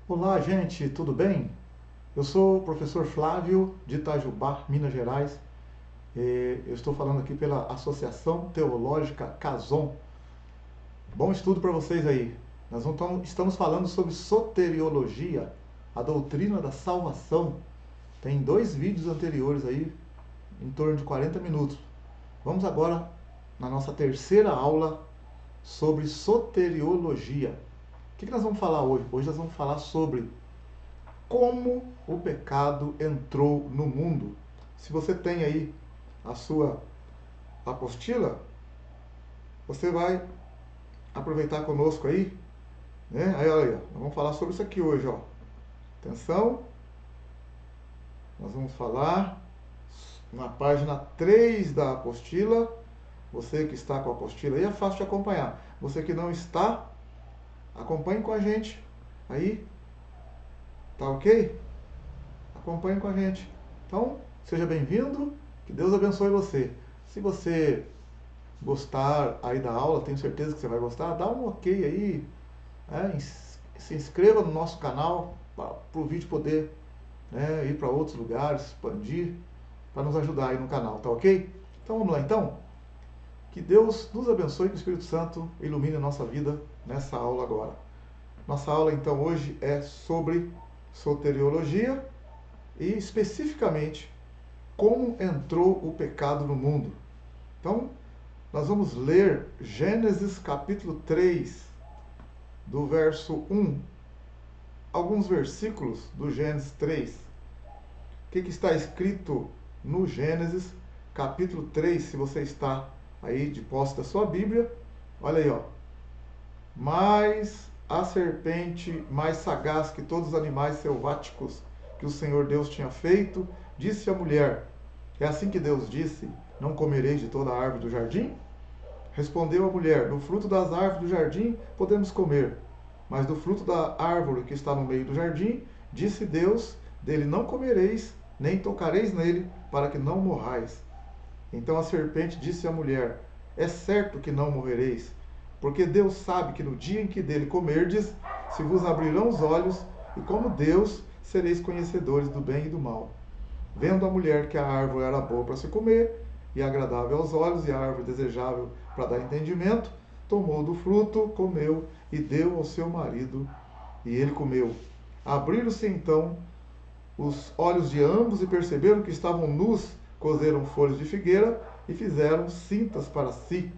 Olá, gente, tudo bem? Eu sou o professor Flávio de Itajubá, Minas Gerais. Eu estou falando aqui pela Associação Teológica Cason. Bom estudo para vocês aí. Estamos falando sobre soteriologia, a doutrina da salvação. Tem 2 vídeos anteriores aí, em torno de 40 minutos. Vamos agora na nossa terceira aula sobre soteriologia. O que nós vamos falar hoje? Hoje nós vamos falar sobre como o pecado entrou no mundo. Se você tem aí a sua apostila, você vai aproveitar conosco aí, né? Aí olha aí, nós vamos falar sobre isso aqui hoje, ó. Atenção, nós vamos falar na página 3 da apostila. Você que está com a apostila aí é fácil de acompanhar. Você que não está, acompanhe com a gente aí, tá ok? Acompanhe com a gente. Então, seja bem-vindo, que Deus abençoe você. Se você gostar aí da aula, tenho certeza que você vai gostar, dá um ok aí, né? Se inscreva no nosso canal para o vídeo poder, né, ir para outros lugares, expandir, para nos ajudar aí no canal, tá ok? Então vamos lá então. Que Deus nos abençoe, que o Espírito Santo ilumine a nossa vida nessa aula agora. Nossa aula então hoje é sobre soteriologia e especificamente como entrou o pecado no mundo. Então, nós vamos ler Gênesis capítulo 3, do verso 1, alguns versículos do Gênesis 3. O que está escrito no Gênesis capítulo 3, se você está aí de posse da sua Bíblia? Olha aí, ó. Mas a serpente, mais sagaz que todos os animais selváticos que o Senhor Deus tinha feito, disse à mulher: é assim que Deus disse: não comereis de toda a árvore do jardim? Respondeu a mulher: do fruto das árvores do jardim podemos comer, mas do fruto da árvore que está no meio do jardim, disse Deus: dele não comereis, nem tocareis nele, para que não morrais. Então a serpente disse à mulher: é certo que não morrereis, porque Deus sabe que no dia em que dele comerdes, se vos abrirão os olhos, e como Deus sereis conhecedores do bem e do mal. Vendo a mulher que a árvore era boa para se comer, e agradável aos olhos, e a árvore desejável para dar entendimento, tomou do fruto, comeu, e deu ao seu marido, e ele comeu. Abriram-se então os olhos de ambos, e perceberam que estavam nus, coseram folhas de figueira, e fizeram cintas para si.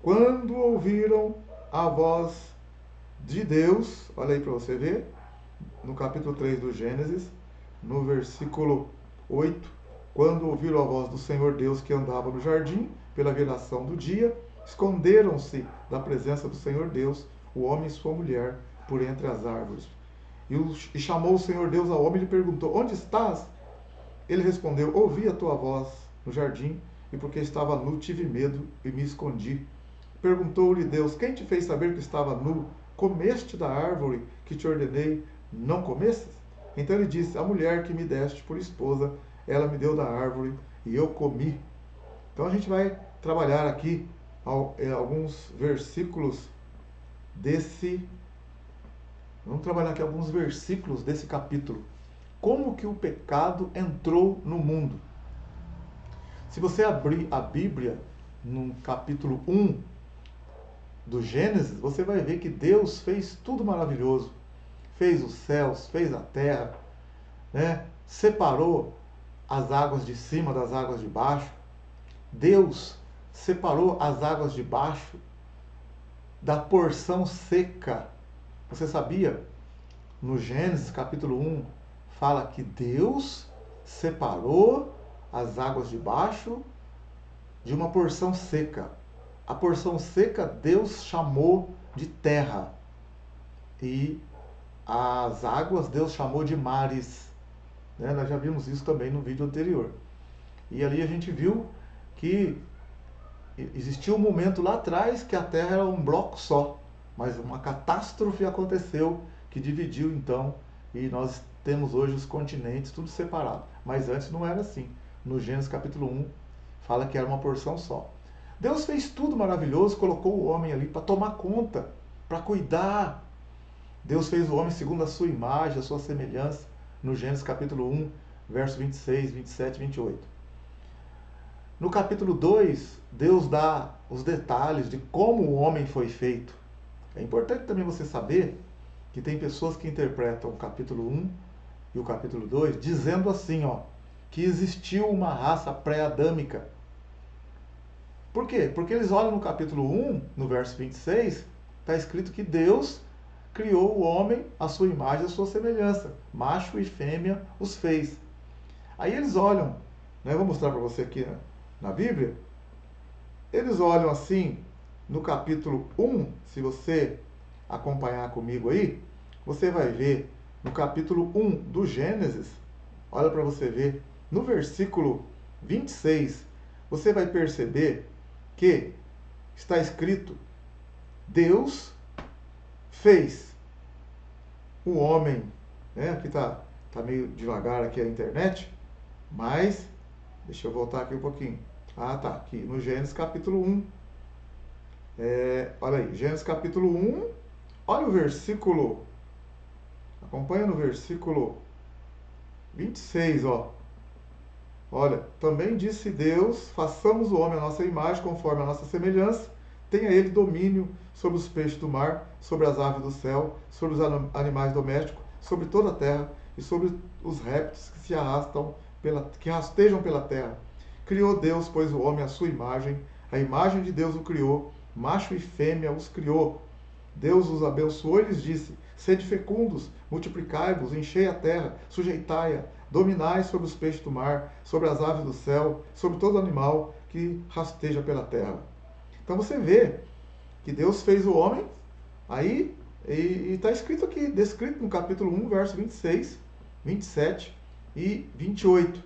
Quando ouviram a voz de Deus, olha aí para você ver, no capítulo 3 do Gênesis, no versículo 8, quando ouviram a voz do Senhor Deus que andava no jardim, pela viração do dia, esconderam-se da presença do Senhor Deus, o homem e sua mulher, por entre as árvores. E chamou o Senhor Deus ao homem e lhe perguntou: onde estás? Ele respondeu: ouvi a tua voz no jardim, e porque estava nu tive medo e me escondi. Perguntou-lhe Deus: quem te fez saber que estava nu? Comeste da árvore que te ordenei, não comestes? Então ele disse: a mulher que me deste por esposa, ela me deu da árvore e eu comi. Então a gente vai trabalhar aqui alguns versículos desse. Vamos trabalhar aqui alguns versículos desse capítulo. Como que o pecado entrou no mundo? Se você abrir a Bíblia no capítulo 1 do Gênesis, você vai ver que Deus fez tudo maravilhoso. Fez os céus, fez a terra, né? Separou as águas de cima das águas de baixo. Deus separou as águas de baixo da porção seca. Você sabia? No Gênesis capítulo 1, fala que Deus separou as águas de baixo de uma porção seca. A porção seca Deus chamou de terra. E as águas Deus chamou de mares. Né? Nós já vimos isso também no vídeo anterior. E ali a gente viu que existiu um momento lá atrás que a Terra era um bloco só. Mas uma catástrofe aconteceu que dividiu então, e nós temos hoje os continentes tudo separado. Mas antes não era assim. No Gênesis capítulo 1 fala que era uma porção só. Deus fez tudo maravilhoso, colocou o homem ali para tomar conta, para cuidar, Deus fez o homem segundo a sua imagem, a sua semelhança, no Gênesis capítulo 1, verso 26, 27 e 28. No capítulo 2, Deus dá os detalhes de como o homem foi feito. É importante também você saber que tem pessoas que interpretam o capítulo 1 e o capítulo 2 dizendo assim, que existiu uma raça pré-adâmica. Por quê? Porque eles olham no capítulo 1, no verso 26, está escrito que Deus criou o homem à sua imagem e à sua semelhança. Macho e fêmea os fez. Aí eles olham, né, vou mostrar para você aqui na Bíblia, eles olham assim, no capítulo 1, se você acompanhar comigo aí, você vai ver no capítulo 1 do Gênesis, olha para você ver, no versículo 26, você vai perceber que está escrito: Deus fez o homem, né? Aqui tá meio devagar aqui a internet, mas deixa eu voltar aqui um pouquinho. Ah, tá, aqui no Gênesis capítulo 1. Olha aí, Gênesis capítulo 1, olha o versículo, acompanha no versículo 26, Olha, também disse Deus, façamos o homem à nossa imagem, conforme a nossa semelhança, tenha ele domínio sobre os peixes do mar, sobre as aves do céu, sobre os animais domésticos, sobre toda a terra e sobre os répteis que se arrastam, que rastejam pela terra. Criou Deus, pois, o homem à sua imagem, a imagem de Deus o criou, macho e fêmea os criou. Deus os abençoou e lhes disse: sede fecundos, multiplicai-vos, enchei a terra, sujeitai-a, dominai sobre os peixes do mar, sobre as aves do céu, sobre todo animal que rasteja pela terra. Então você vê que Deus fez o homem, aí, e está escrito aqui, descrito no capítulo 1, verso 26, 27 e 28.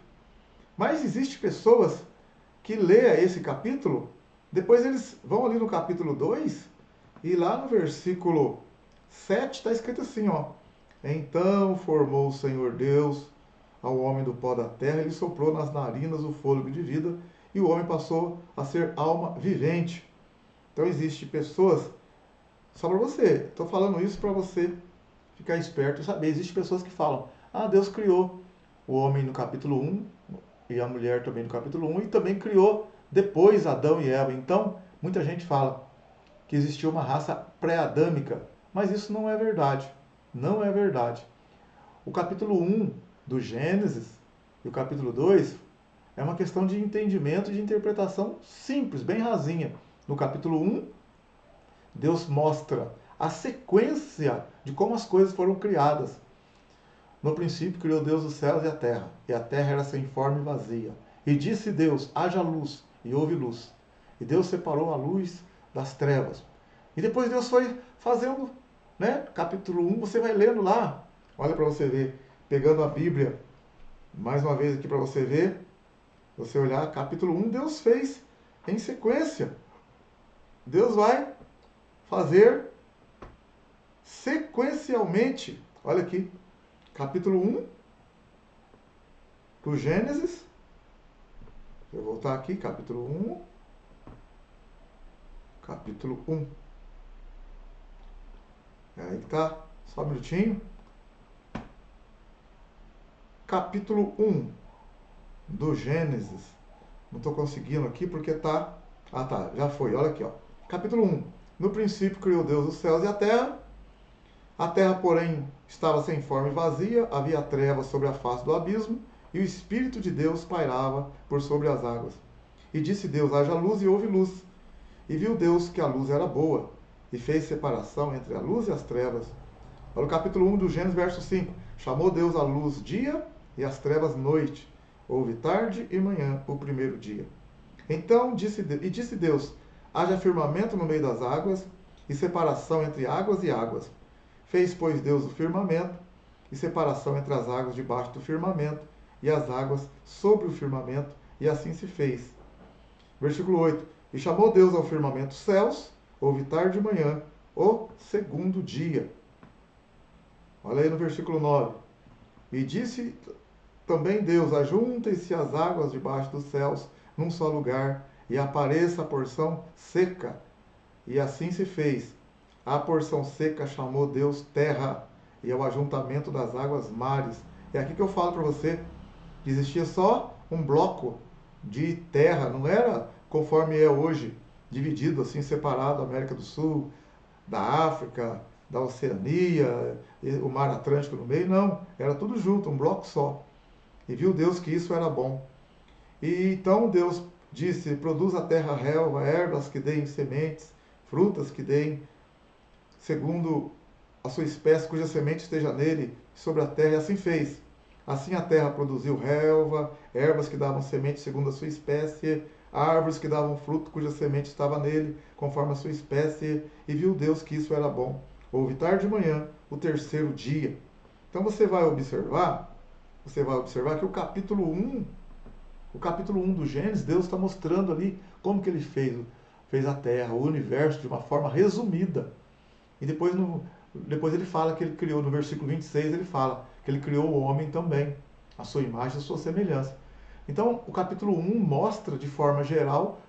Mas existem pessoas que lêem esse capítulo, depois eles vão ali no capítulo 2, e lá no versículo 7 está escrito assim, Então formou o Senhor Deus ao homem do pó da terra, ele soprou nas narinas o fôlego de vida, e o homem passou a ser alma vivente. Então existem pessoas, só para você, estou falando isso para você ficar esperto e saber, existem pessoas que falam: Deus criou o homem no capítulo 1, e a mulher também no capítulo 1, e também criou depois Adão e Eva. Então, muita gente fala que existiu uma raça pré-adâmica, mas isso não é verdade. Não é verdade. O capítulo 1 do Gênesis e o capítulo 2 é uma questão de entendimento e de interpretação simples, bem rasinha. No capítulo 1, Deus mostra a sequência de como as coisas foram criadas. No princípio criou Deus os céus e a terra era sem forma e vazia. E disse Deus: haja luz, e houve luz. E Deus separou a luz das trevas. E depois Deus foi fazendo, né? Capítulo 1, você vai lendo lá. Olha para você ver, pegando a Bíblia, mais uma vez aqui para você ver, você olhar, capítulo 1, Deus fez em sequência. Deus vai fazer sequencialmente. Olha aqui, capítulo 1 do Gênesis. Vou voltar aqui, capítulo 1. Capítulo 1. Aí que tá, só um minutinho. Capítulo 1 do Gênesis. Não estou conseguindo aqui porque tá... tá, já foi, olha aqui, Capítulo 1. No princípio criou Deus os céus e a terra. A terra, porém, estava sem forma e vazia, havia trevas sobre a face do abismo, e o Espírito de Deus pairava por sobre as águas. E disse Deus: haja luz, e houve luz. E viu Deus que a luz era boa, e fez separação entre a luz e as trevas. Olha o capítulo 1 do Gênesis, verso 5. Chamou Deus a luz dia, e as trevas noite. Houve tarde e manhã, o primeiro dia. Então disse Deus: haja firmamento no meio das águas, e separação entre águas e águas. Fez, pois, Deus o firmamento, e separação entre as águas debaixo do firmamento, e as águas sobre o firmamento, e assim se fez. Versículo 8. E chamou Deus ao firmamento céus, houve tarde e manhã, o segundo dia. Olha aí no versículo 9. E disse também Deus: ajuntem-se as águas debaixo dos céus num só lugar, e apareça a porção seca. E assim se fez. A porção seca chamou Deus terra, e ao ajuntamento das águas mares. É aqui que eu falo para você que existia só um bloco de terra, não era conforme é hoje, dividido assim, separado, América do Sul, da África, da Oceania, o Mar Atlântico no meio, não, era tudo junto, um bloco só. E viu Deus que isso era bom. E então Deus disse: produz a terra relva, ervas que deem sementes, frutas que deem segundo a sua espécie, cuja semente esteja nele, sobre a terra, e assim fez. Assim a terra produziu relva, ervas que davam semente segundo a sua espécie, árvores que davam fruto, cuja semente estava nele, conforme a sua espécie, e viu Deus que isso era bom. Houve tarde de manhã, o terceiro dia. Então você vai observar que o capítulo 1 do Gênesis, Deus está mostrando ali como que ele fez a terra, o universo, de uma forma resumida. E depois ele fala que ele criou, no versículo 26, ele fala que ele criou o homem também, a sua imagem e a sua semelhança. Então, o capítulo 1 mostra de forma geral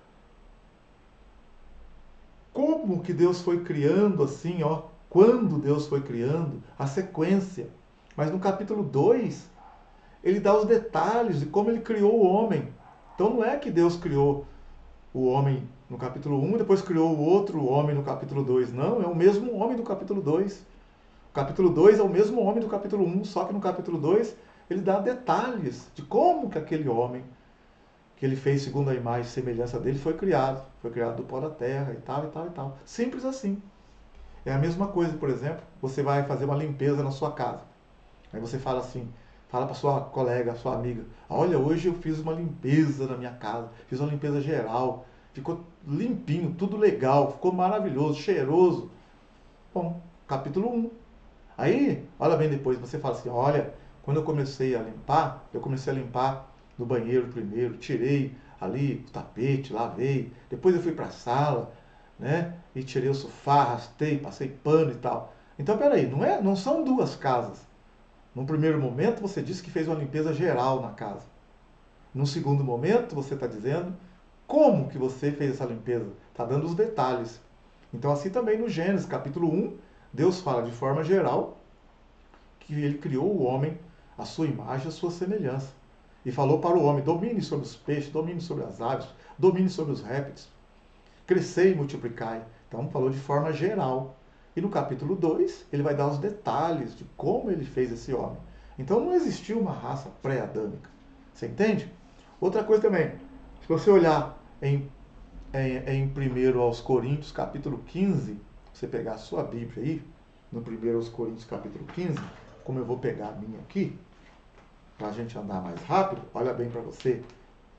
como que Deus foi criando assim, ó, quando Deus foi criando, a sequência. Mas no capítulo 2, ele dá os detalhes de como ele criou o homem. Então não é que Deus criou o homem no capítulo 1 e depois criou o outro homem no capítulo 2. Não, é o mesmo homem do capítulo 2. O capítulo 2 é o mesmo homem do capítulo 1, só que no capítulo 2 ele dá detalhes de como que aquele homem, que ele fez segundo a imagem e semelhança dele, foi criado. Foi criado do pó da terra e tal, e tal, e tal. Simples assim. É a mesma coisa, por exemplo, você vai fazer uma limpeza na sua casa. Aí você fala assim, fala para sua colega, sua amiga: olha, hoje eu fiz uma limpeza na minha casa, fiz uma limpeza geral, ficou limpinho, tudo legal, ficou maravilhoso, cheiroso. Bom, capítulo 1. Aí, olha bem depois, você fala assim: olha, quando eu comecei a limpar no banheiro primeiro, tirei ali o tapete, lavei, depois eu fui para a sala, né, e tirei o sofá, arrastei, passei pano e tal. Então, peraí, não são duas casas. Num primeiro momento, você disse que fez uma limpeza geral na casa. Num segundo momento, você está dizendo como que você fez essa limpeza. Está dando os detalhes. Então, assim também no Gênesis, capítulo 1, Deus fala de forma geral que ele criou o homem à sua imagem e à sua semelhança. E falou para o homem: domine sobre os peixes, domine sobre as aves, domine sobre os répteis, crescei e multiplicai. Então, falou de forma geral. E no capítulo 2, ele vai dar os detalhes de como ele fez esse homem. Então, não existiu uma raça pré-adâmica. Você entende? Outra coisa também, se você olhar em 1 aos Coríntios, capítulo 15, você pegar a sua Bíblia aí, no 1 aos Coríntios, capítulo 15, como eu vou pegar a minha aqui, para a gente andar mais rápido, olha bem para você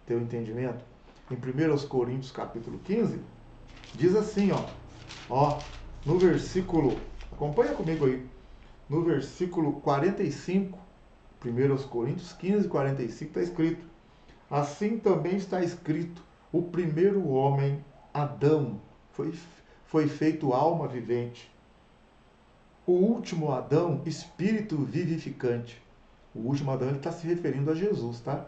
ter o entendimento. Em 1 aos Coríntios, capítulo 15, diz assim, ó, no versículo, acompanha comigo aí, no versículo 45, 1 aos Coríntios 15, 45, está escrito: assim também está escrito, o primeiro homem, Adão, foi feito alma vivente. O último Adão, espírito vivificante. O último Adão, ele está se referindo a Jesus, tá?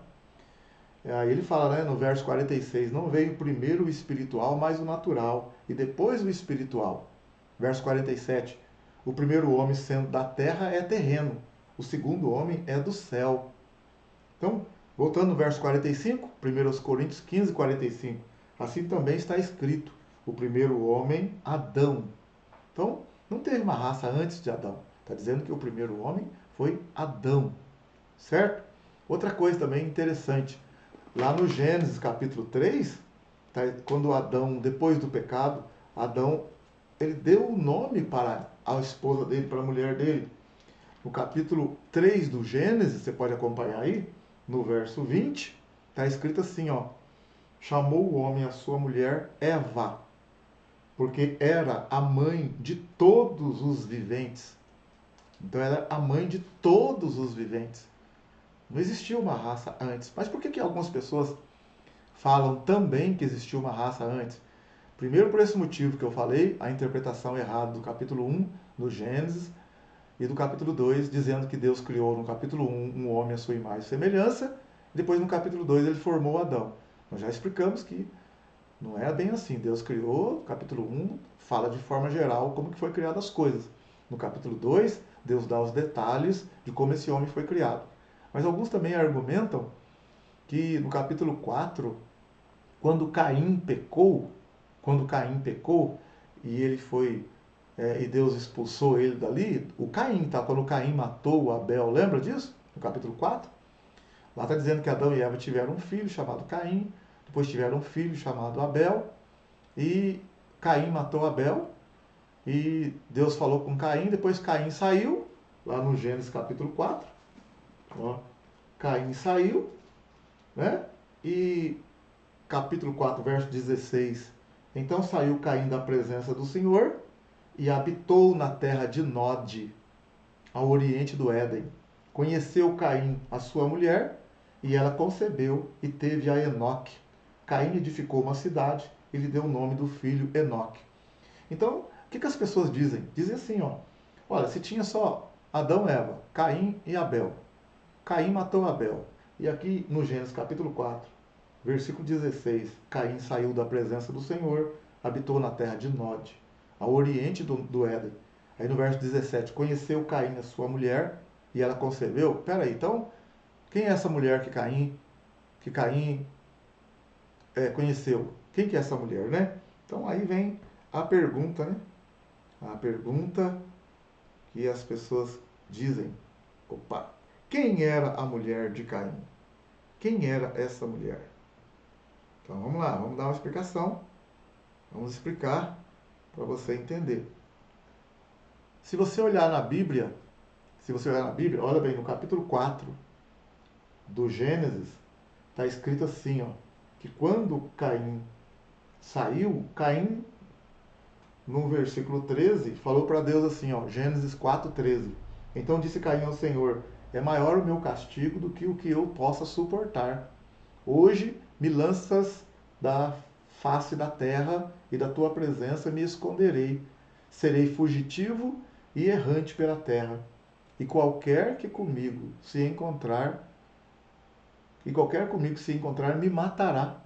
Aí ele fala, né, no verso 46, não veio primeiro o espiritual, mas o natural, e depois o espiritual. Verso 47, o primeiro homem sendo da terra é terreno, o segundo homem é do céu. Então, voltando no verso 45, 1 Coríntios 15, 45, assim também está escrito, o primeiro homem, Adão. Então, não teve uma raça antes de Adão. Está dizendo que o primeiro homem foi Adão, certo? Outra coisa também interessante, lá no Gênesis capítulo 3, tá, quando Adão, depois do pecado, Adão, ele deu o nome para a esposa dele, para a mulher dele. No capítulo 3 do Gênesis, você pode acompanhar aí, no verso 20, está escrito assim, chamou o homem a sua mulher Eva, porque era a mãe de todos os viventes. Então ela era a mãe de todos os viventes. Não existia uma raça antes. Mas por que algumas pessoas falam também que existiu uma raça antes? Primeiro por esse motivo que eu falei, a interpretação errada do capítulo 1 do Gênesis e do capítulo 2, dizendo que Deus criou no capítulo 1 um homem à sua imagem e semelhança, depois no capítulo 2 ele formou Adão. Nós já explicamos que Não é bem assim. Deus criou, capítulo 1, fala de forma geral como que foi criadas as coisas. No capítulo 2, Deus dá os detalhes de como esse homem foi criado. Mas alguns também argumentam que no capítulo 4, quando Caim pecou e ele foi e Deus expulsou ele dali, o Caim, tá? Quando Caim matou o Abel, lembra disso? No capítulo 4? Lá está dizendo que Adão e Eva tiveram um filho chamado Caim, depois tiveram um filho chamado Abel, e Caim matou Abel, e Deus falou com Caim, depois Caim saiu, lá no Gênesis capítulo 4, ó, Caim saiu, né? E capítulo 4, verso 16, então saiu Caim da presença do Senhor e habitou na terra de Nod, ao oriente do Éden. Conheceu Caim a sua mulher, e ela concebeu e teve a Enoque. Caim edificou uma cidade e lhe deu o nome do filho Enoque. Então, o que as pessoas dizem? Dizem assim, ó, olha, se tinha só Adão e Eva, Caim e Abel. Caim matou Abel. E aqui no Gênesis capítulo 4, versículo 16, Caim saiu da presença do Senhor, habitou na terra de Nod, ao oriente do Éden. Aí no verso 17, conheceu Caim a sua mulher e ela concebeu. Peraí, então, quem é essa mulher que Caim conheceu? Quem que é essa mulher, né? Então aí vem a pergunta, né? A pergunta que as pessoas dizem. Opa, quem era a mulher de Caim? Quem era essa mulher? Então vamos lá, vamos dar uma explicação. Vamos explicar para você entender. Se você olhar na Bíblia, olha bem, no capítulo 4 do Gênesis, está escrito assim, ó, que quando Caim saiu, Caim, no versículo 13, falou para Deus assim, ó, Gênesis 4:13. Então disse Caim ao Senhor, é maior o meu castigo do que o que eu possa suportar. Hoje me lanças da face da terra e da tua presença me esconderei. Serei fugitivo e errante pela terra. E qualquer comigo se encontrar, me matará.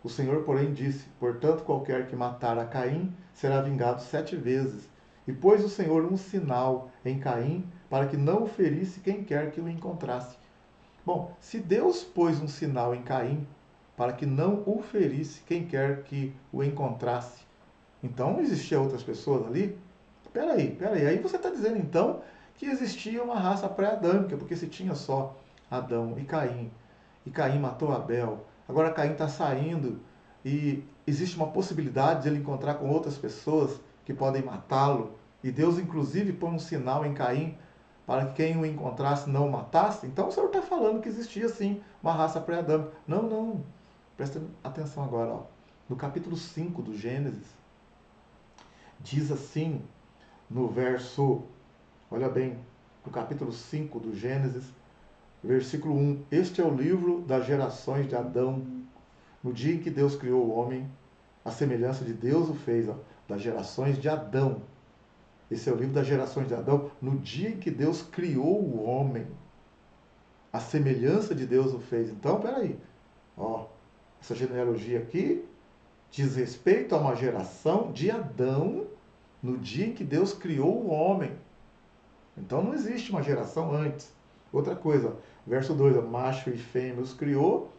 O Senhor, porém, disse: portanto, qualquer que matar a Caim será vingado 7 vezes. E pôs o Senhor um sinal em Caim, para que não o ferisse quem quer que o encontrasse. Bom, se Deus pôs um sinal em Caim, para que não o ferisse quem quer que o encontrasse, então existiam outras pessoas ali? Peraí. Aí você está dizendo então que existia uma raça pré-adâmica, porque se tinha só Adão e Caim matou Abel, agora Caim está saindo e existe uma possibilidade de ele encontrar com outras pessoas que podem matá-lo, e Deus inclusive põe um sinal em Caim para que quem o encontrasse não o matasse. Então o Senhor está falando que existia sim uma raça pré-adâmica. Não. Presta atenção agora. Ó. No capítulo 5 do Gênesis, diz assim, no verso, olha bem, no capítulo 5 do Gênesis, versículo 1, este é o livro das gerações de Adão. No dia em que Deus criou o homem, a semelhança de Deus o fez, ó, das gerações de Adão. Esse é o livro das gerações de Adão. No dia em que Deus criou o homem, a semelhança de Deus o fez. Então, peraí. Ó, essa genealogia aqui diz respeito a uma geração de Adão no dia em que Deus criou o homem. Então não existe uma geração antes. Outra coisa, verso 2, macho e fêmea os criou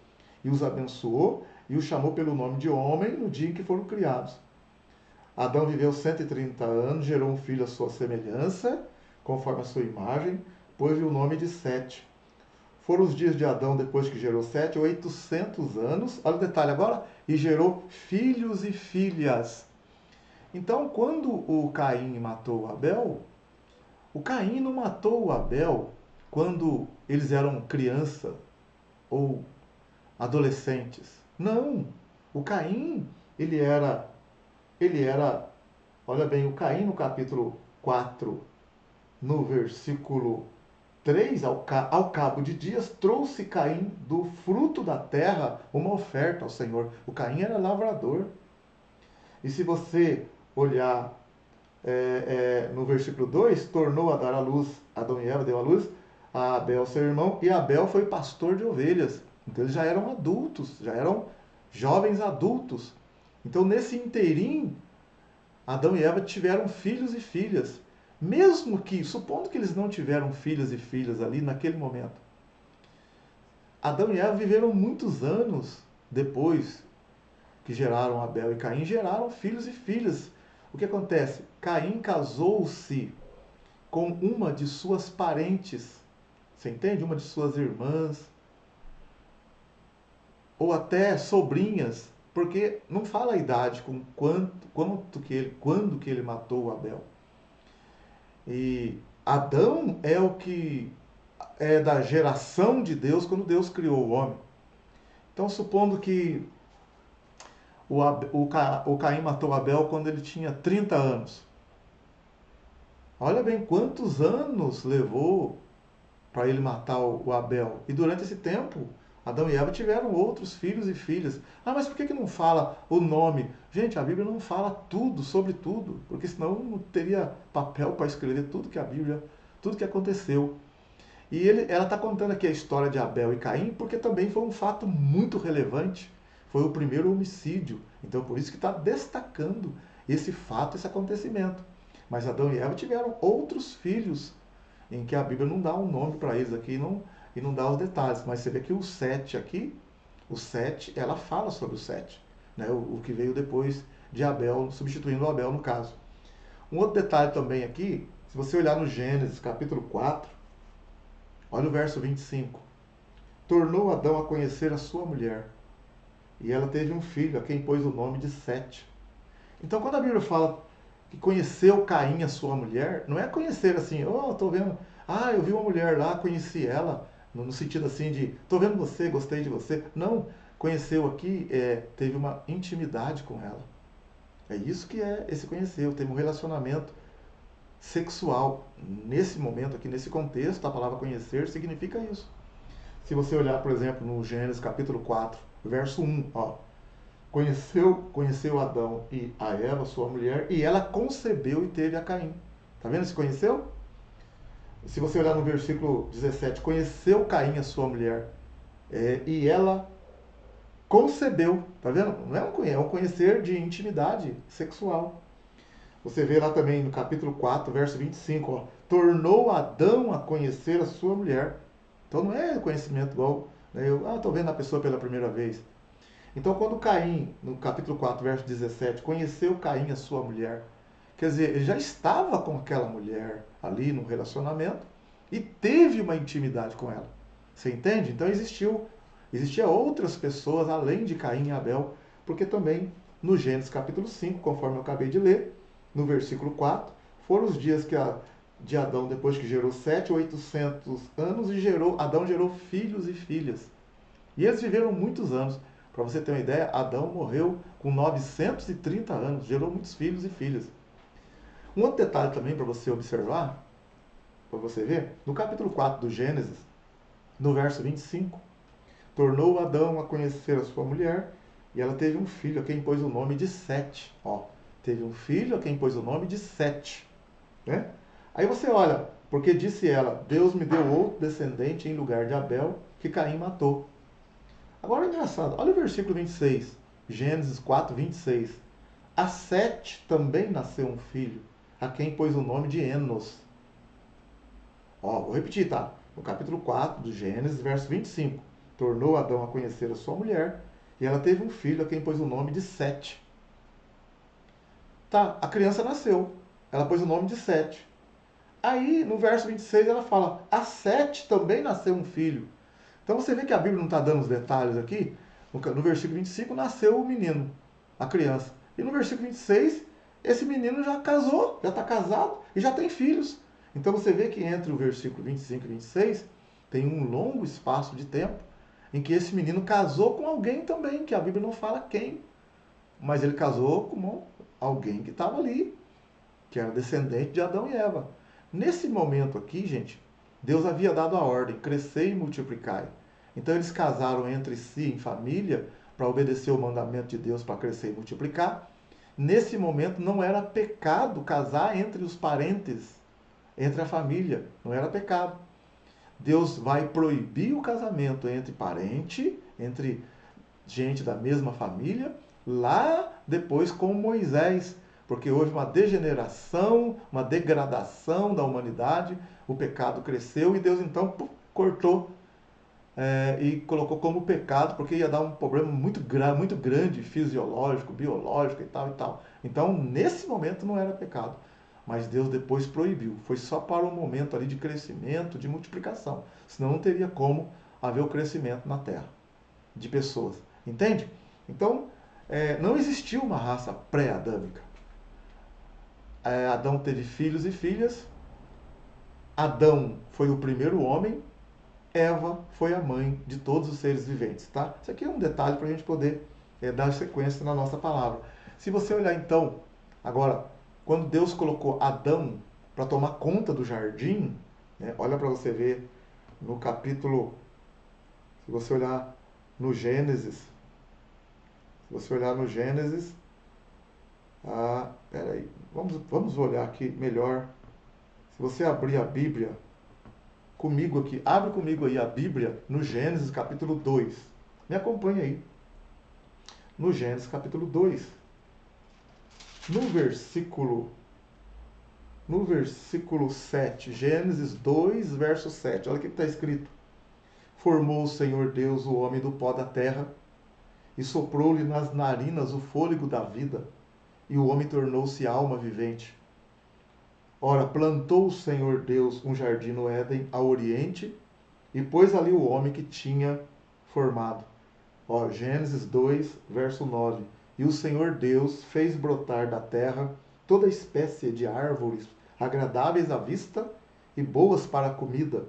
e os abençoou e os chamou pelo nome de homem no dia em que foram criados. Adão viveu 130 anos, gerou um filho à sua semelhança, conforme a sua imagem, pôs-lhe o nome de Sete. Foram os dias de Adão depois que gerou Sete, 800 anos. Olha o detalhe agora. E gerou filhos e filhas. Então, quando o Caim matou o Abel, o Caim não matou o Abel quando eles eram criança ou adolescentes. Não. O Caim, ele era, olha bem, o Caim no capítulo 4, no versículo 3, ao cabo de dias, trouxe Caim do fruto da terra uma oferta ao Senhor. O Caim era lavrador. E se você olhar no versículo 2, tornou a dar à luz, Adão e Eva deu à luz a Abel, seu irmão, e Abel foi pastor de ovelhas. Então eles já eram adultos, já eram jovens adultos. Então, nesse inteirinho, Adão e Eva tiveram filhos e filhas. Mesmo que, supondo que eles não tiveram filhos e filhas ali naquele momento, Adão e Eva viveram muitos anos depois que geraram Abel e Caim, geraram filhos e filhas. O que acontece? Caim casou-se com uma de suas parentes, você entende? Uma de suas irmãs, ou até sobrinhas, porque não fala a idade, com quando que ele matou o Abel. E Adão é o que é da geração de Deus quando Deus criou o homem. Então, supondo que o Caim matou Abel quando ele tinha 30 anos. Olha bem quantos anos levou para ele matar o Abel. E durante esse tempo, Adão e Eva tiveram outros filhos e filhas. Ah, mas por que não fala o nome? Gente, a Bíblia não fala tudo sobre tudo, porque senão não teria papel para escrever tudo que a Bíblia, tudo que aconteceu. E ela está contando aqui a história de Abel e Caim, porque também foi um fato muito relevante. Foi o primeiro homicídio. Então, por isso que está destacando esse fato, esse acontecimento. Mas Adão e Eva tiveram outros filhos, em que a Bíblia não dá um nome para eles aqui e não dá os detalhes. Mas você vê que o Sete aqui, o Sete, ela fala sobre o Sete, né? O que veio depois de Abel, substituindo o Abel no caso. Um outro detalhe também aqui, se você olhar no Gênesis capítulo 4, olha o verso 25. Tornou Adão a conhecer a sua mulher, e ela teve um filho, a quem pôs o nome de Sete. Então, quando a Bíblia fala que conheceu Caim, a sua mulher, não é conhecer assim, oh, tô vendo, eu vi uma mulher lá, conheci ela, no sentido assim de, tô vendo você, gostei de você. Não, conheceu aqui, teve uma intimidade com ela. É isso que é esse conheceu, teve um relacionamento sexual. Nesse momento aqui, nesse contexto, a palavra conhecer significa isso. Se você olhar, por exemplo, no Gênesis capítulo 4, verso 1, ó, conheceu Adão e a Eva, sua mulher, e ela concebeu e teve a Caim. Tá vendo? Se conheceu? Se você olhar no versículo 17, conheceu Caim, a sua mulher, e ela concebeu. Tá vendo? Não é um conhecer de intimidade sexual. Você vê lá também no capítulo 4, verso 25, ó, tornou Adão a conhecer a sua mulher. Então não é conhecimento igual, né? Estou vendo a pessoa pela primeira vez. Então, quando Caim, no capítulo 4, verso 17, conheceu Caim, a sua mulher, quer dizer, ele já estava com aquela mulher ali no relacionamento e teve uma intimidade com ela. Você entende? Então, existia outras pessoas além de Caim e Abel, porque também no Gênesis capítulo 5, conforme eu acabei de ler, no versículo 4, foram os dias de Adão, depois que gerou 700 ou 800 anos, e Adão gerou filhos e filhas. E eles viveram muitos anos. Para você ter uma ideia, Adão morreu com 930 anos, gerou muitos filhos e filhas. Um outro detalhe também para você observar, para você ver, no capítulo 4 do Gênesis, no verso 25, tornou Adão a conhecer a sua mulher, e ela teve um filho, a quem pôs o nome de Sete. Ó, teve um filho, a quem pôs o nome de Sete. Né? Aí você olha, porque disse ela, Deus me deu outro descendente em lugar de Abel, que Caim matou. Agora é engraçado, olha o versículo 26, Gênesis 4, 26. A Sete também nasceu um filho, a quem pôs o nome de Enos. Ó, vou repetir, tá? No capítulo 4 do Gênesis, verso 25. Tornou Adão a conhecer a sua mulher, e ela teve um filho, a quem pôs o nome de Sete. Tá, a criança nasceu, ela pôs o nome de Sete. Aí, no verso 26, ela fala, a Sete também nasceu um filho. Então você vê que a Bíblia não está dando os detalhes aqui. No versículo 25 nasceu o menino, a criança. E no versículo 26, esse menino já casou, já está casado e já tem filhos. Então você vê que entre o versículo 25 e 26 tem um longo espaço de tempo em que esse menino casou com alguém também, que a Bíblia não fala quem. Mas ele casou com alguém que estava ali, que era descendente de Adão e Eva. Nesse momento aqui, gente, Deus havia dado a ordem, crescei e multiplicai. Então eles casaram entre si em família para obedecer o mandamento de Deus para crescer e multiplicar. Nesse momento não era pecado casar entre os parentes, entre a família, não era pecado. Deus vai proibir o casamento entre parente, entre gente da mesma família, lá depois com Moisés, porque houve uma degeneração, uma degradação da humanidade, o pecado cresceu e Deus então cortou e colocou como pecado, porque ia dar um problema muito grande, fisiológico, biológico e tal e tal. Então, nesse momento não era pecado, mas Deus depois proibiu. Foi só para um momento ali de crescimento, de multiplicação. Senão não teria como haver o crescimento na Terra de pessoas. Entende? Então, não existiu uma raça pré-adâmica. Adão teve filhos e filhas. Adão foi o primeiro homem. Eva foi a mãe de todos os seres viventes, tá? Isso aqui é um detalhe para a gente poder dar sequência na nossa palavra. Se você olhar então, agora, quando Deus colocou Adão para tomar conta do jardim, né, olha para você ver no capítulo, se você olhar no Gênesis, peraí, vamos olhar aqui melhor. Se você abrir a Bíblia comigo aqui, abre comigo aí a Bíblia no Gênesis capítulo 2. Me acompanha aí. No Gênesis capítulo 2. No versículo 7. Gênesis 2, verso 7. Olha o que está escrito. Formou o Senhor Deus o homem do pó da terra e soprou-lhe nas narinas o fôlego da vida, e o homem tornou-se alma vivente. Ora, plantou o Senhor Deus um jardim no Éden, ao oriente, e pôs ali o homem que tinha formado. Ó, Gênesis 2, verso 9. E o Senhor Deus fez brotar da terra toda espécie de árvores agradáveis à vista e boas para a comida,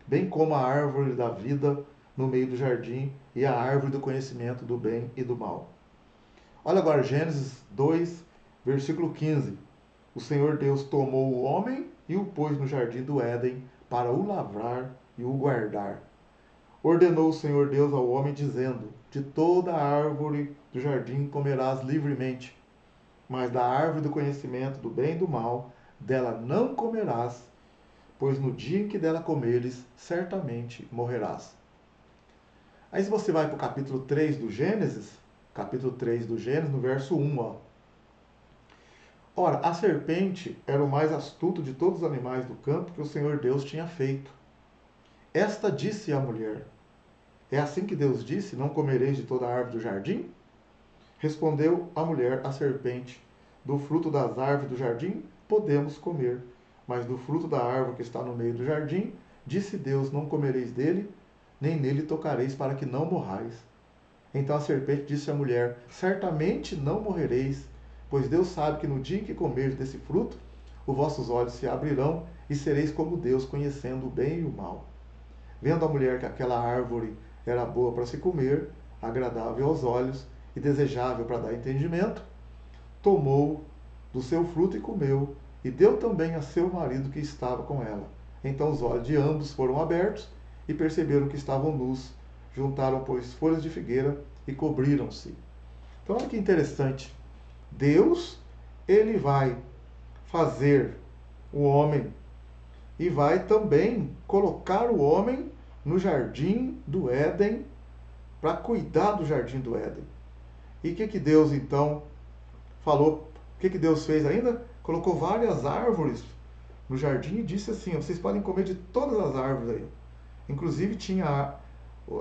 bem como a árvore da vida no meio do jardim e a árvore do conhecimento do bem e do mal. Olha agora Gênesis 2, versículo 15. O Senhor Deus tomou o homem e o pôs no jardim do Éden para o lavrar e o guardar. Ordenou o Senhor Deus ao homem, dizendo: de toda a árvore do jardim comerás livremente, mas da árvore do conhecimento do bem e do mal, dela não comerás, pois no dia em que dela comeres, certamente morrerás. Aí se você vai para o capítulo 3 do Gênesis, no verso 1, ó. Ora, a serpente era o mais astuto de todos os animais do campo que o Senhor Deus tinha feito. Esta disse à mulher: é assim que Deus disse, não comereis de toda a árvore do jardim? Respondeu a mulher à serpente: do fruto das árvores do jardim podemos comer, mas do fruto da árvore que está no meio do jardim, disse Deus, não comereis dele, nem nele tocareis, para que não morrais. Então a serpente disse à mulher: certamente não morrereis, pois Deus sabe que no dia em que comerdes desse fruto, os vossos olhos se abrirão e sereis como Deus, conhecendo o bem e o mal. Vendo a mulher que aquela árvore era boa para se comer, agradável aos olhos e desejável para dar entendimento, tomou do seu fruto e comeu, e deu também a seu marido que estava com ela. Então os olhos de ambos foram abertos e perceberam que estavam nus. Juntaram, pois, folhas de figueira e cobriram-se. Então olha que interessante. Deus, ele vai fazer o homem e vai também colocar o homem no jardim do Éden para cuidar do jardim do Éden. E o que Deus então falou? O que Deus fez ainda? Colocou várias árvores no jardim e disse assim: vocês podem comer de todas as árvores aí. Inclusive tinha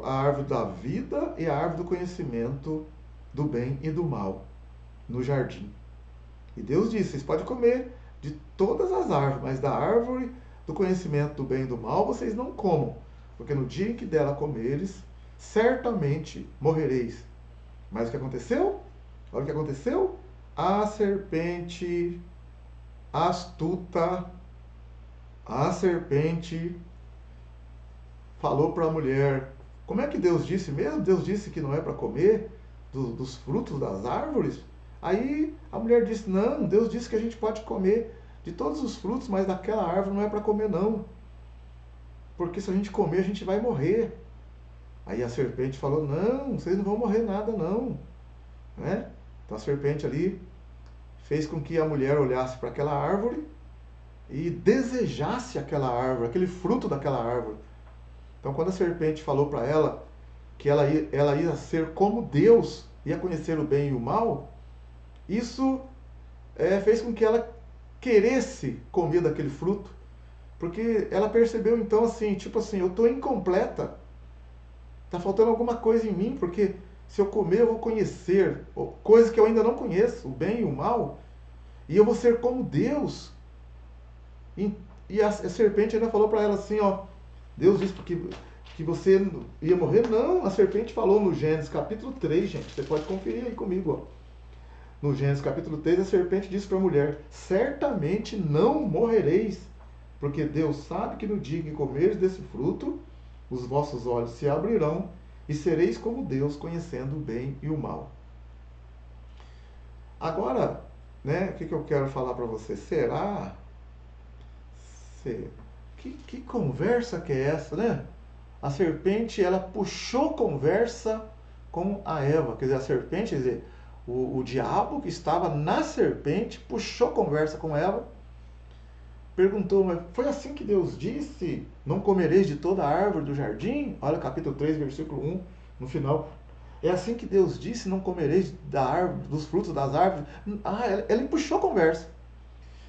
a árvore da vida e a árvore do conhecimento do bem e do mal no jardim. E Deus disse: vocês podem comer de todas as árvores, mas da árvore do conhecimento do bem e do mal vocês não comam, porque no dia em que dela comeres, certamente morrereis. Mas o que aconteceu? Olha o que aconteceu. A serpente astuta, a serpente falou para a mulher: como é que Deus disse mesmo? Deus disse que não é para comer dos frutos das árvores? Aí a mulher disse: não, Deus disse que a gente pode comer de todos os frutos, mas daquela árvore não é para comer não, porque se a gente comer a gente vai morrer. Aí a serpente falou: não, vocês não vão morrer nada não, né? Então a serpente ali fez com que a mulher olhasse para aquela árvore e desejasse aquela árvore, aquele fruto daquela árvore. Então quando a serpente falou para ela que ela ia ser como Deus, e a conhecer o bem e o mal, isso fez com que ela queresse comer daquele fruto, porque ela percebeu então assim, tipo assim, eu estou incompleta, está faltando alguma coisa em mim, porque se eu comer eu vou conhecer coisas que eu ainda não conheço, o bem e o mal, e eu vou ser como Deus. E a serpente ainda falou para ela assim, ó, Deus disse que você ia morrer? Não, a serpente falou no Gênesis capítulo 3, gente, você pode conferir aí comigo, ó. No Gênesis capítulo 3, a serpente disse para a mulher, certamente não morrereis, porque Deus sabe que no dia que comeres desse fruto, os vossos olhos se abrirão e sereis como Deus, conhecendo o bem e o mal. Agora, né, o que eu quero falar para você? Será? Que conversa que é essa, né? A serpente, ela puxou conversa com a Eva. Quer dizer, a serpente, quer dizer, o diabo que estava na serpente puxou conversa com Eva, perguntou, mas foi assim que Deus disse? Não comereis de toda a árvore do jardim? Olha capítulo 3, versículo 1, no final. É assim que Deus disse, não comereis da árvore, dos frutos das árvores? Ela puxou conversa.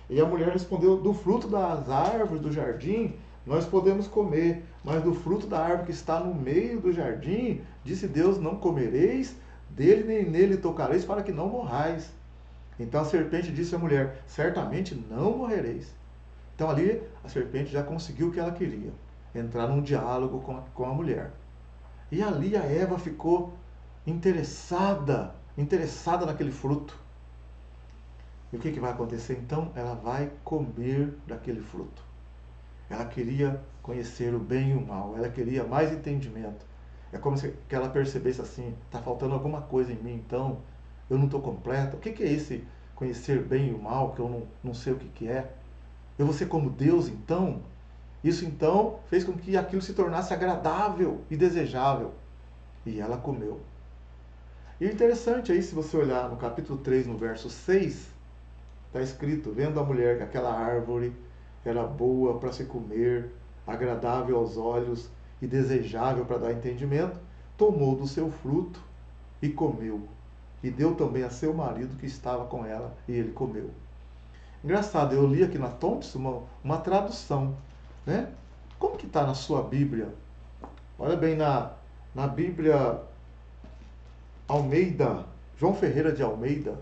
E a mulher respondeu, do fruto das árvores do jardim nós podemos comer, mas do fruto da árvore que está no meio do jardim, disse Deus, não comereis, dele nem nele tocareis, para que não morrais. Então a serpente disse à mulher, certamente não morrereis. Então ali a serpente já conseguiu o que ela queria, entrar num diálogo com a mulher. E ali a Eva ficou interessada naquele fruto. E o que vai acontecer então? Ela vai comer daquele fruto. Ela queria conhecer o bem e o mal, ela queria mais entendimento. É como se ela percebesse assim, está faltando alguma coisa em mim, então eu não estou completa. O que é esse conhecer bem e o mal, que eu não sei o que é? Eu vou ser como Deus então? Isso então fez com que aquilo se tornasse agradável e desejável. E ela comeu. E o interessante aí, se você olhar no capítulo 3, no verso 6, está escrito, vendo a mulher que aquela árvore era boa para se comer, agradável aos olhos e desejável para dar entendimento, tomou do seu fruto e comeu. E deu também a seu marido que estava com ela, e ele comeu. Engraçado, eu li aqui na Thompson uma tradução, né? Como que está na sua Bíblia? Olha bem, na Bíblia Almeida, João Ferreira de Almeida,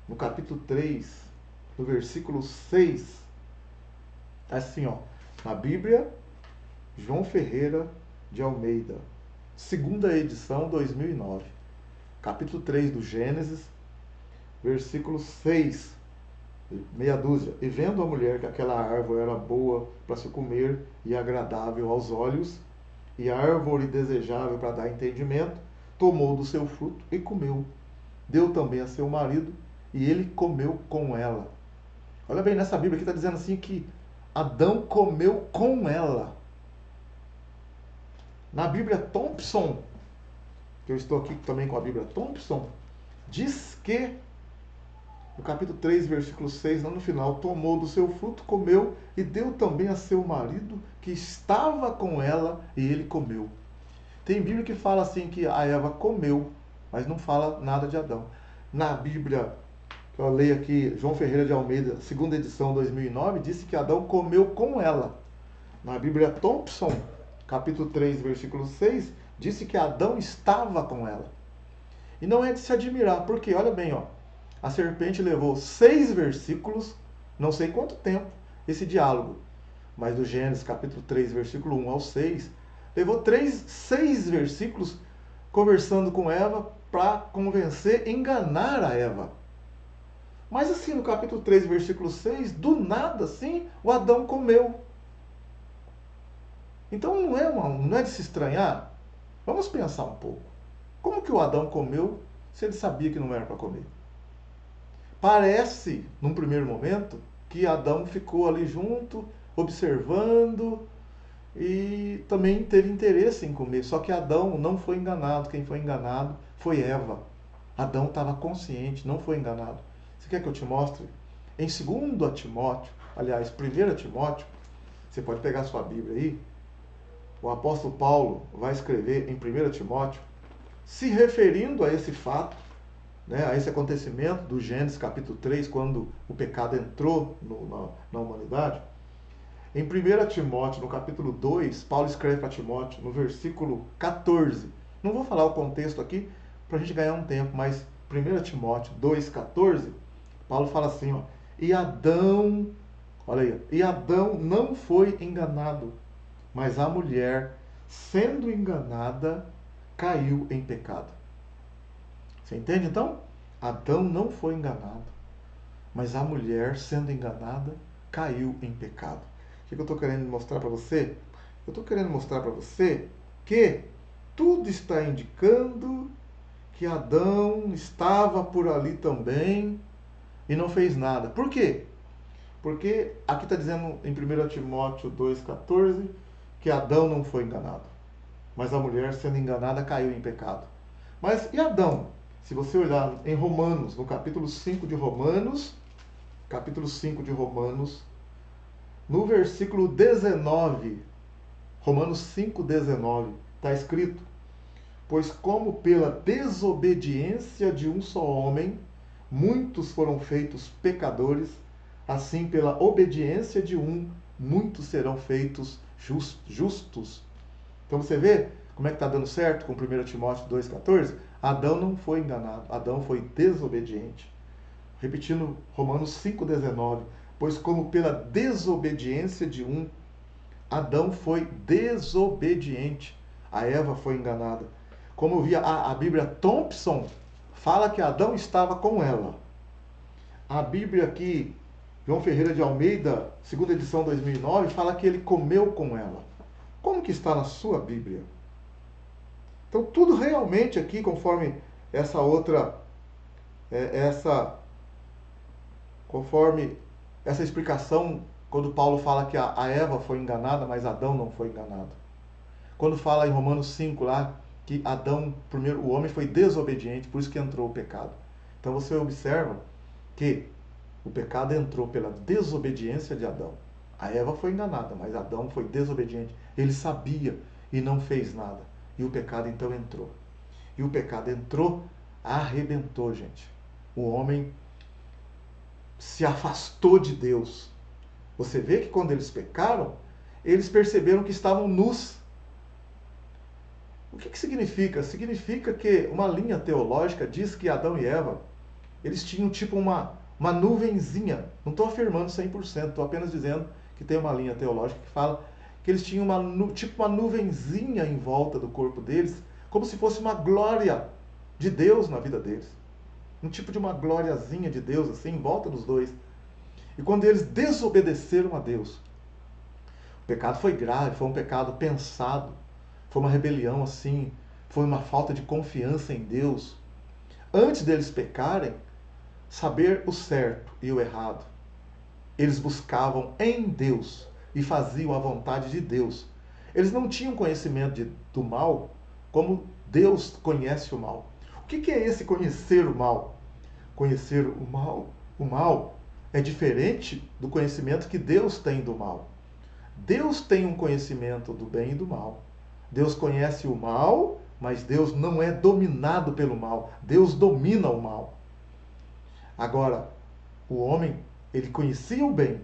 no capítulo 3, no versículo 6, assim, ó, na Bíblia, João Ferreira de Almeida, segunda edição, 2009, capítulo 3 do Gênesis, versículo 6, meia dúzia. E vendo a mulher que aquela árvore era boa para se comer e agradável aos olhos, e árvore desejável para dar entendimento, tomou do seu fruto e comeu. Deu também a seu marido, e ele comeu com ela. Olha bem, nessa Bíblia aqui está dizendo assim que Adão comeu com ela. Na Bíblia Thompson, que eu estou aqui também com a Bíblia Thompson, diz que, no capítulo 3, versículo 6, lá no final, tomou do seu fruto, comeu e deu também a seu marido que estava com ela e ele comeu. Tem Bíblia que fala assim que a Eva comeu, mas não fala nada de Adão. Na Bíblia, que eu leio aqui, João Ferreira de Almeida, segunda edição, 2009, disse que Adão comeu com ela. Na Bíblia Thompson, capítulo 3, versículo 6, disse que Adão estava com ela. E não é de se admirar, porque, olha bem, ó, a serpente levou 6 versículos, não sei quanto tempo, esse diálogo. Mas do Gênesis, capítulo 3, versículo 1 ao 6, levou 6 versículos conversando com Eva para convencer, enganar a Eva. Mas assim, no capítulo 3, versículo 6, do nada, assim, o Adão comeu. Então não é de se estranhar? Vamos pensar um pouco. Como que o Adão comeu se ele sabia que não era para comer? Parece, num primeiro momento, que Adão ficou ali junto, observando e também teve interesse em comer. Só que Adão não foi enganado. Quem foi enganado foi Eva. Adão estava consciente, não foi enganado. Você quer que eu te mostre? Em 2 Timóteo, aliás, 1 Timóteo, você pode pegar sua Bíblia aí, o apóstolo Paulo vai escrever em 1 Timóteo, se referindo a esse fato, né, a esse acontecimento do Gênesis capítulo 3, quando o pecado entrou na humanidade. Em 1 Timóteo, no capítulo 2, Paulo escreve para Timóteo, no versículo 14. Não vou falar o contexto aqui para a gente ganhar um tempo, mas 1 Timóteo 2,14, Paulo fala assim, ó, e Adão, olha aí, e Adão não foi enganado, mas a mulher, sendo enganada, caiu em pecado. Você entende então? Adão não foi enganado, mas a mulher, sendo enganada, caiu em pecado. O que eu estou querendo mostrar para você? Eu estou querendo mostrar para você que tudo está indicando que Adão estava por ali também e não fez nada. Por quê? Porque aqui está dizendo em 1 Timóteo 2,14 que Adão não foi enganado, mas a mulher, sendo enganada, caiu em pecado. Mas e Adão? Se você olhar em Romanos, no capítulo 5 de Romanos, no versículo 19, Romanos 5,19, está escrito: pois como pela desobediência de um só homem, muitos foram feitos pecadores, assim pela obediência de um, muitos serão feitos justos. Então você vê como é que está dando certo com 1 Timóteo 2,14? Adão não foi enganado, Adão foi desobediente. Repetindo Romanos 5,19, pois como pela desobediência de um, Adão foi desobediente, a Eva foi enganada. Como eu vi a Bíblia Thompson, fala que Adão estava com ela. A Bíblia aqui, João Ferreira de Almeida, segunda edição 2009, fala que ele comeu com ela. Como que está na sua Bíblia? Então tudo realmente aqui, conforme essa outra, conforme essa explicação, quando Paulo fala que a Eva foi enganada, mas Adão não foi enganado. Quando fala em Romanos 5 lá, que Adão, primeiro, o homem foi desobediente, por isso que entrou o pecado. Então você observa que o pecado entrou pela desobediência de Adão. A Eva foi enganada, mas Adão foi desobediente. Ele sabia e não fez nada. E o pecado então entrou. E o pecado entrou, arrebentou, gente. O homem se afastou de Deus. Você vê que quando eles pecaram, eles perceberam que estavam nus. O que significa? Significa que uma linha teológica diz que Adão e Eva, eles tinham tipo uma nuvenzinha. Não estou afirmando 100%, estou apenas dizendo que tem uma linha teológica que fala que eles tinham tipo uma nuvenzinha em volta do corpo deles, como se fosse uma glória de Deus na vida deles. Um tipo de uma gloriazinha de Deus, assim, em volta dos dois. E quando eles desobedeceram a Deus, o pecado foi grave, foi um pecado pensado, foi uma rebelião, assim, foi uma falta de confiança em Deus. Antes deles pecarem, saber o certo e o errado, eles buscavam em Deus e faziam a vontade de Deus. Eles não tinham conhecimento do mal como Deus conhece o mal. O que é esse conhecer o mal? Conhecer o mal é diferente do conhecimento que Deus tem do mal. Deus tem um conhecimento do bem e do mal. Deus conhece o mal, mas Deus não é dominado pelo mal. Deus domina o mal. Agora, o homem, ele conhecia o bem.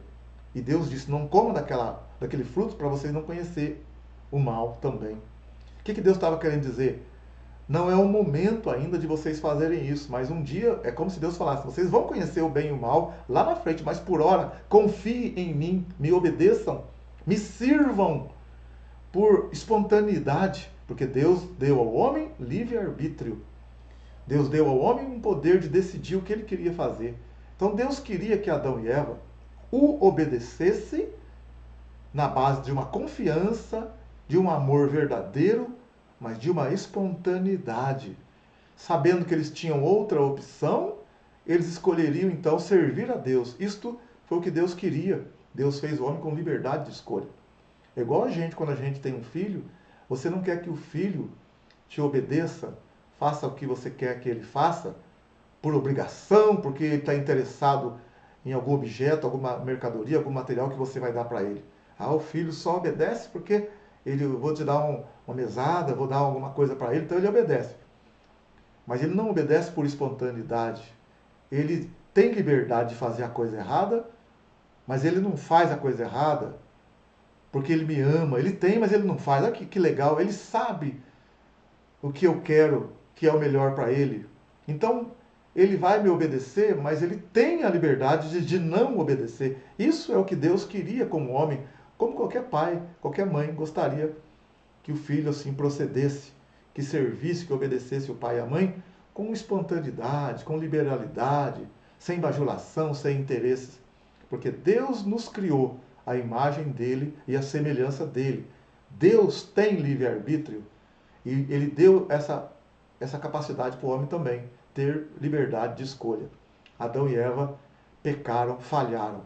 E Deus disse, não coma daquele fruto para vocês não conhecer o mal também. O que Deus estava querendo dizer? Não é o momento ainda de vocês fazerem isso, mas um dia é como se Deus falasse, vocês vão conhecer o bem e o mal lá na frente, mas por hora, confiem em mim, me obedeçam, me sirvam por espontaneidade, porque Deus deu ao homem livre-arbítrio. Deus deu ao homem um poder de decidir o que ele queria fazer. Então Deus queria que Adão e Eva o obedecessem na base de uma confiança, de um amor verdadeiro, mas de uma espontaneidade. Sabendo que eles tinham outra opção, eles escolheriam então servir a Deus. Isto foi o que Deus queria. Deus fez o homem com liberdade de escolha. É igual a gente, quando a gente tem um filho, você não quer que o filho te obedeça, faça o que você quer que ele faça, por obrigação, porque ele está interessado em algum objeto, alguma mercadoria, algum material que você vai dar para ele. Ah, o filho só obedece porque eu vou te dar uma mesada, vou dar alguma coisa para ele, então ele obedece. mas ele não obedece por espontaneidade. Ele tem liberdade de fazer a coisa errada, mas ele não faz a coisa errada porque ele me ama. Ele tem, mas ele não faz. Olha que legal. Ele sabe o que eu quero, que é o melhor para ele. Então, ele vai me obedecer, mas ele tem a liberdade de não obedecer. Isso é o que Deus queria como homem, como qualquer pai, qualquer mãe gostaria que o filho assim procedesse, que servisse, que obedecesse o pai e a mãe com espontaneidade, com liberalidade, sem bajulação, sem interesses. Porque Deus nos criou à imagem dele e à semelhança dele. Deus tem livre-arbítrio e ele deu essa capacidade para o homem também, ter liberdade de escolha. Adão e Eva pecaram, falharam.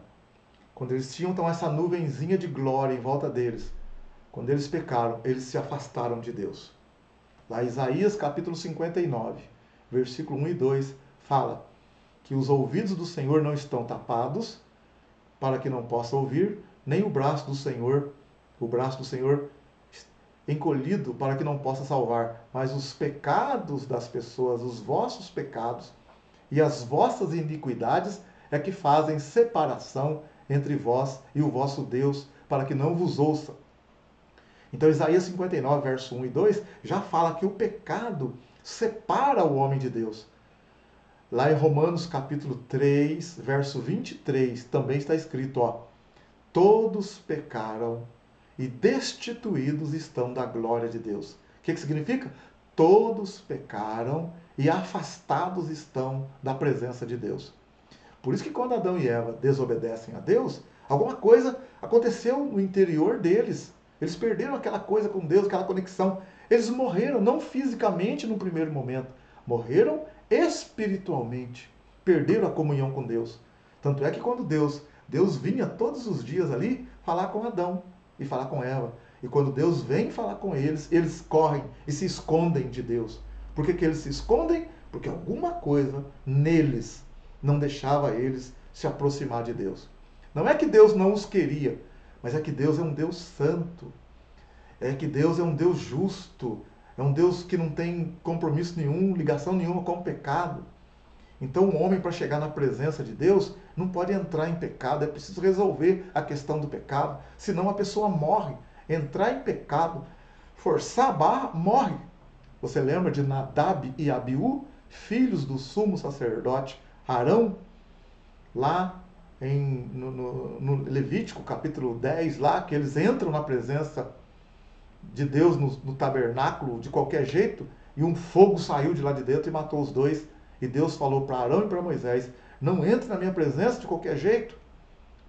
Quando eles tinham então essa nuvenzinha de glória em volta deles, quando eles pecaram, eles se afastaram de Deus. Lá Isaías capítulo 59, versículo 1 e 2, fala que os ouvidos do Senhor não estão tapados, para que não possa ouvir, nem o braço do Senhor encolhido para que não possa salvar, mas os pecados das pessoas, os vossos pecados e as vossas iniquidades é que fazem separação entre vós e o vosso Deus, para que não vos ouça. Então Isaías 59, verso 1 e 2, já fala que o pecado separa o homem de Deus. Lá em Romanos capítulo 3, verso 23, também está escrito, todos pecaram e destituídos estão da glória de Deus. O que significa? Todos pecaram e afastados estão da presença de Deus. Por isso que quando Adão e Eva desobedecem a Deus, alguma coisa aconteceu no interior deles. Eles perderam aquela coisa com Deus, aquela conexão. Eles morreram, não fisicamente no primeiro momento, morreram espiritualmente. Perderam a comunhão com Deus. Tanto é que quando Deus vinha todos os dias ali falar com Adão e falar com Eva. E quando Deus vem falar com eles, eles correm e se escondem de Deus. Por que eles se escondem? Porque alguma coisa neles não deixava eles se aproximar de Deus. Não é que Deus não os queria, mas é que Deus é um Deus santo. É que Deus é um Deus justo. É um Deus que não tem compromisso nenhum, ligação nenhuma com o pecado. Então, o homem, para chegar na presença de Deus, não pode entrar em pecado. É preciso resolver a questão do pecado. Senão, a pessoa morre. Entrar em pecado, forçar a barra, morre. Você lembra de Nadab e Abiú, filhos do sumo sacerdote Arão? Lá no Levítico, capítulo 10, lá que eles entram na presença de Deus no tabernáculo de qualquer jeito, e um fogo saiu de lá de dentro e matou os dois. E Deus falou para Arão e para Moisés, não entre na minha presença de qualquer jeito,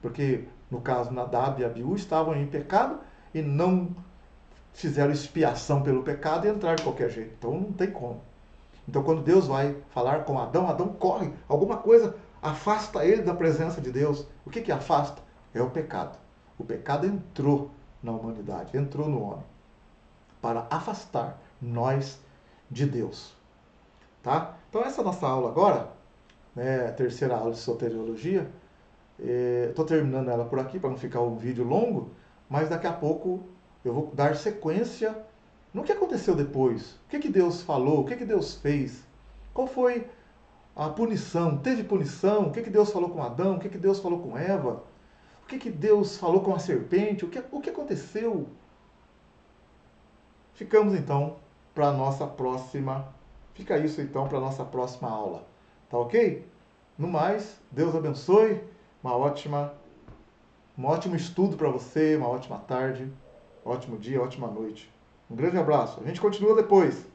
porque no caso Nadab e Abiú estavam em pecado e não fizeram expiação pelo pecado e entraram de qualquer jeito. Então não tem como. Então quando Deus vai falar com Adão, Adão corre, alguma coisa afasta ele da presença de Deus. O que afasta? É o pecado. O pecado entrou na humanidade, entrou no homem, para afastar nós de Deus. Tá? Então essa nossa aula agora, né, a terceira aula de soteriologia, estou terminando ela por aqui para não ficar um vídeo longo, mas daqui a pouco eu vou dar sequência no que aconteceu depois. O que Deus falou, o que Deus fez, qual foi a punição, teve punição, o que Deus falou com Adão, o que Deus falou com Eva, o que Deus falou com a serpente, o que aconteceu. Ficamos então para a nossa próxima. Fica isso então para a nossa próxima aula. Tá ok? No mais, Deus abençoe. Um ótimo estudo para você, uma ótima tarde, ótimo dia, ótima noite. Um grande abraço. A gente continua depois.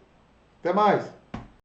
Até mais!